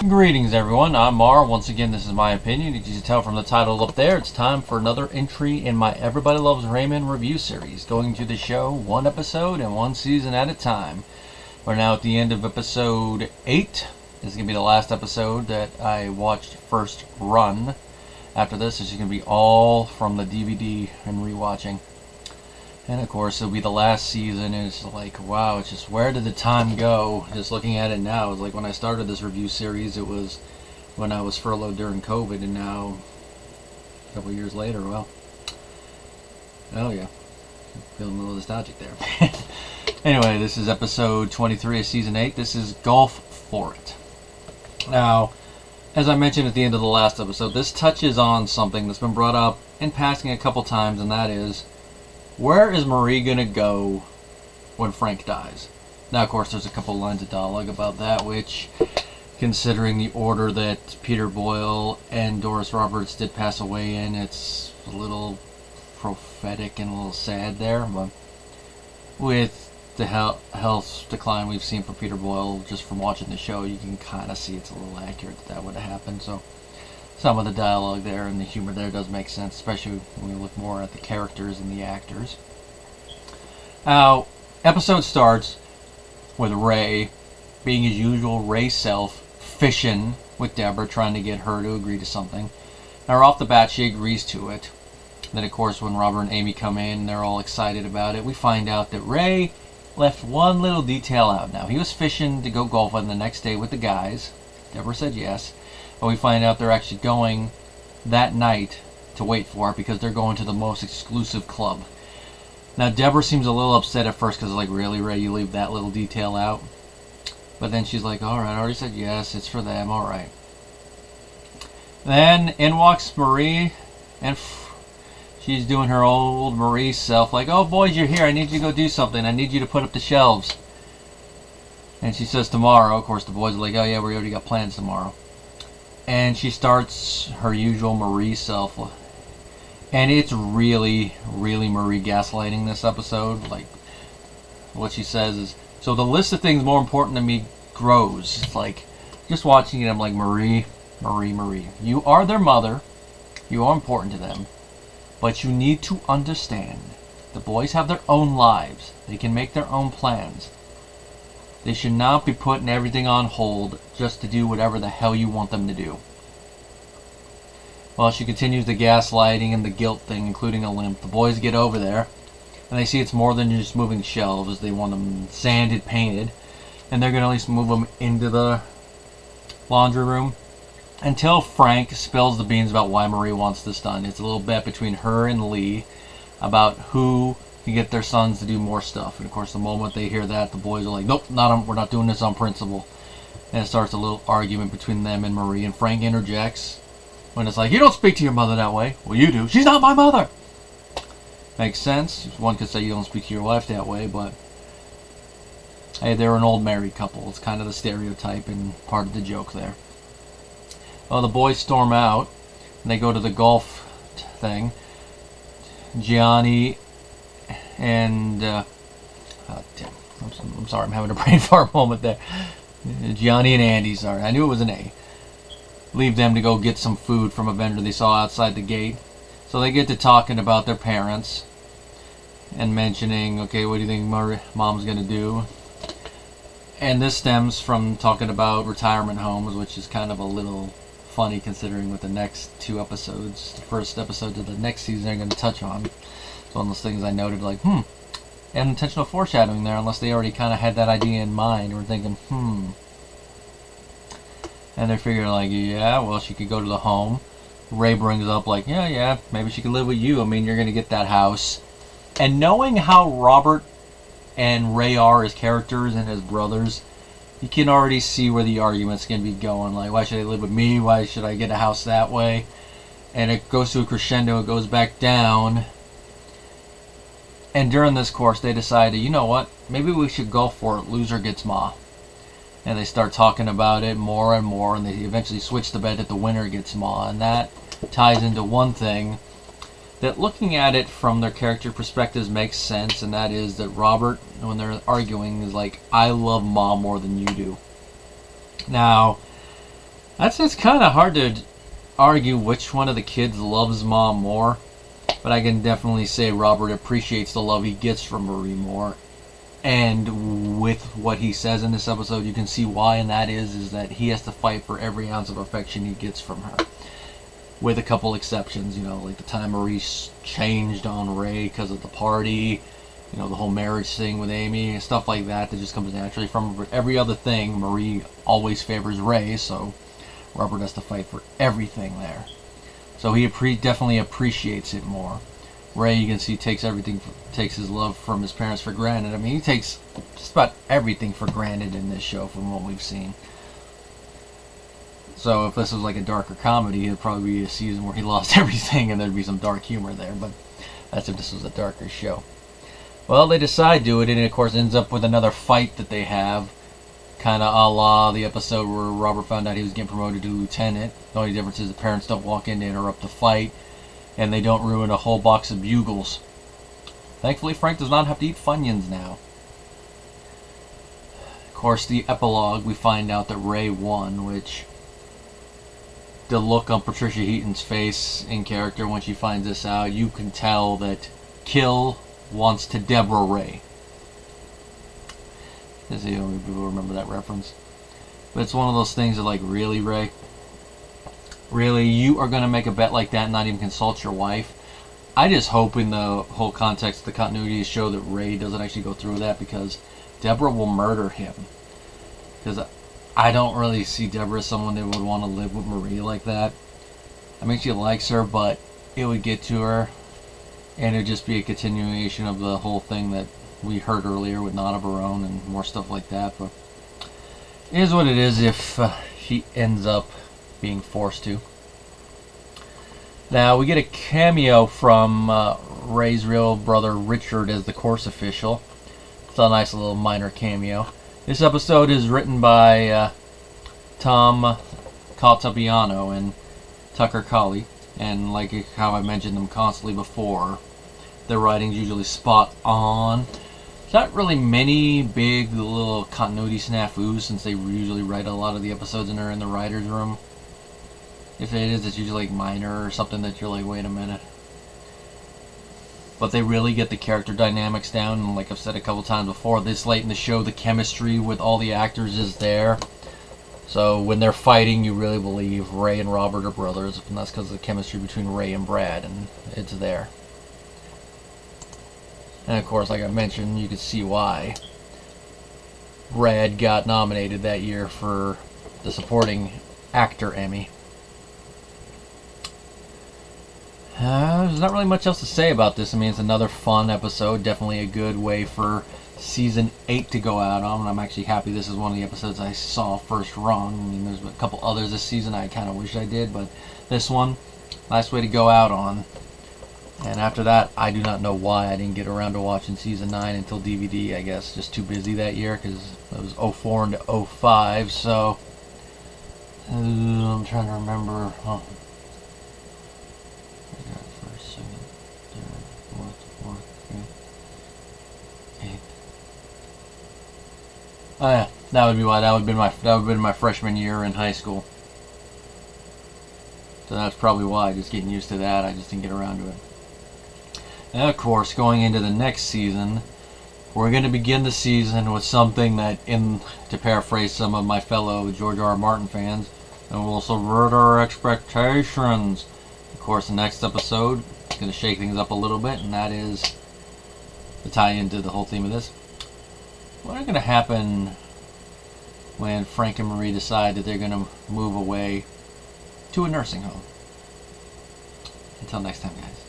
Greetings everyone, I'm Mar. Once again, this is my opinion. As you can tell from the title up there, it's time for another entry in my Everybody Loves Raymond review series, going to the show one episode and one season at a time. We're now at the end of episode 8. This is going to be the last episode that I watched first run. After this is going to be all from the DVD and rewatching. And of course, it'll be the last season, and it's like, wow, it's just, where did the time go? Just looking at it now, it's like when I started this review series, it was when I was furloughed during COVID, and now, a couple years later, well, oh yeah, feeling a little nostalgic there. Anyway, this is episode 23 of season 8. This is Golf for It. Now, as I mentioned at the end of the last episode, this touches on something that's been brought up in passing a couple times, and that is, where is Marie going to go when Frank dies? Now, of course, there's a couple lines of dialogue about that, which, considering the order that Peter Boyle and Doris Roberts did pass away in, it's a little prophetic and a little sad there. But with the health decline we've seen for Peter Boyle just from watching the show, you can kind of see it's a little accurate that would have happened. So some of the dialogue there and the humor there does make sense, especially when we look more at the characters and the actors. Now, episode starts with Ray being his usual Ray self, fishing with Deborah, trying to get her to agree to something. Now, off the bat, she agrees to it. Then, of course, when Robert and Amy come in, they're all excited about it. We find out that Ray left one little detail out. Now, he was fishing to go golfing the next day with the guys. Deborah said yes. But we find out they're actually going that night to wait for it because they're going to the most exclusive club. Now, Deborah seems a little upset at first because, like, really, Ray, you leave that little detail out? But then she's like, alright, I already said yes, it's for them, alright. Then in walks Marie, and she's doing her old Marie self, like, oh, boys, you're here, I need you to go do something, I need you to put up the shelves. And she says tomorrow. Of course, the boys are like, oh, yeah, we already got plans tomorrow. And she starts her usual Marie self. And it's really, really Marie gaslighting this episode. Like, what she says is, so the list of things more important to me grows. It's like, just watching it, I'm like, Marie, Marie, Marie. You are their mother. You are important to them. But you need to understand, the boys have their own lives. They can make their own plans. They should not be putting everything on hold just to do whatever the hell you want them to do. Well, she continues the gaslighting and the guilt thing, including a limp. The boys get over there, and they see it's more than just moving shelves. They want them sanded, painted, and they're going to at least move them into the laundry room until Frank spills the beans about why Marie wants this done. It's a little bet between her and Lee about who can get their sons to do more stuff. And of course, the moment they hear that, the boys are like, nope, we're not doing this on principle. And it starts a little argument between them and Marie, and Frank interjects when it's like, you don't speak to your mother that way. Well, you do. She's not my mother. Makes sense. One could say you don't speak to your wife that way, but hey, they're an old married couple. It's kind of the stereotype and part of the joke there. Well, the boys storm out, and they go to the golf thing. Gianni and I'm sorry, I'm having a brain fart moment there. Gianni and Andy, sorry, I knew it was an A. Leave them to go get some food from a vendor they saw outside the gate. So they get to talking about their parents and mentioning, okay, what do you think mom's gonna do? And this stems from talking about retirement homes, which is kind of a little funny considering what the next two episodes, the first episode of the next season, are going to touch on. It's one of those things I noted, like, unintentional foreshadowing there, unless they already kind of had that idea in mind, or thinking, And they're figuring, like, yeah, well, she could go to the home. Ray brings up, like, yeah, maybe she could live with you. I mean, you're going to get that house. And knowing how Robert and Ray are as characters and as brothers, you can already see where the argument's going to be going. Like, why should they live with me? Why should I get a house that way? And it goes to a crescendo. It goes back down. And during this course, they decided, you know what? Maybe we should go for it. Loser gets Ma. And they start talking about it more and more. And they eventually switch the bet that the winner gets Ma. And that ties into one thing that, looking at it from their character perspectives, makes sense, and that is that Robert, when they're arguing, is like, I love Mom more than you do. Now, It's kind of hard to argue which one of the kids loves Mom more, but I can definitely say Robert appreciates the love he gets from Marie more. And with what he says in this episode, you can see why, and that is that he has to fight for every ounce of affection he gets from her. With a couple exceptions, like the time Marie changed on Ray because of the party, the whole marriage thing with Amy, and stuff like that just comes naturally from her. But every other thing, Marie always favors Ray, so Robert has to fight for everything there. So he definitely appreciates it more. Ray, you can see, takes his love from his parents for granted. I mean, he takes just about everything for granted in this show from what we've seen. So if this was like a darker comedy, it'd probably be a season where he lost everything and there'd be some dark humor there. But that's if this was a darker show. Well, they decide to it, and it of course ends up with another fight that they have. Kind of a la the episode where Robert found out he was getting promoted to lieutenant. The only difference is the parents don't walk in to interrupt the fight. And they don't ruin a whole box of Bugles. Thankfully, Frank does not have to eat Funyuns now. Of course, the epilogue, we find out that Ray won, which... the look on Patricia Heaton's face in character when she finds this out, you can tell that Kill wants to Deborah Ray. There's the only people who remember that reference. But it's one of those things that, like, really, Ray? Really, you are going to make a bet like that and not even consult your wife? I just hope in the whole context of the continuity to show that Ray doesn't actually go through with that, because Deborah will murder him. Because I don't really see Deborah as someone that would want to live with Marie like that. I mean, she likes her, but it would get to her. And it would just be a continuation of the whole thing that we heard earlier with Not of Her Own and more stuff like that. But it is what it is if she ends up being forced to. Now we get a cameo from Ray's real brother Richard as the course official. It's a nice little minor cameo. This episode is written by Tom Caltabiano and Tucker Colley, and like how I mentioned them constantly before, their writing's usually spot on. There's not really many big little continuity snafus, since they usually write a lot of the episodes and they're in the writer's room. If it is, it's usually like minor or something that you're like, wait a minute. But they really get the character dynamics down, and like I've said a couple times before, this late in the show, the chemistry with all the actors is there. So when they're fighting, you really believe Ray and Robert are brothers, and that's because of the chemistry between Ray and Brad, and it's there. And of course, like I mentioned, you can see why Brad got nominated that year for the supporting actor Emmy. There's not really much else to say about this. I mean, it's another fun episode. Definitely a good way for Season 8 to go out on. And I'm actually happy this is one of the episodes I saw first run. I mean, there's a couple others this season I kind of wish I did. But this one, nice way to go out on. And after that, I do not know why I didn't get around to watching Season 9 until DVD, I guess. Just too busy that year because it was 04 into 05. So, I'm trying to remember. Oh yeah, that would be why. That would have been my freshman year in high school. So that's probably why. Just getting used to that, I just didn't get around to it. And of course, going into the next season, we're going to begin the season with something that, to paraphrase some of my fellow George R. R. Martin fans, and will subvert our expectations. Of course, the next episode is going to shake things up a little bit, and that is to tie into the whole theme of this. What is going to happen when Frank and Marie decide that they're going to move away to a nursing home? Until next time, guys.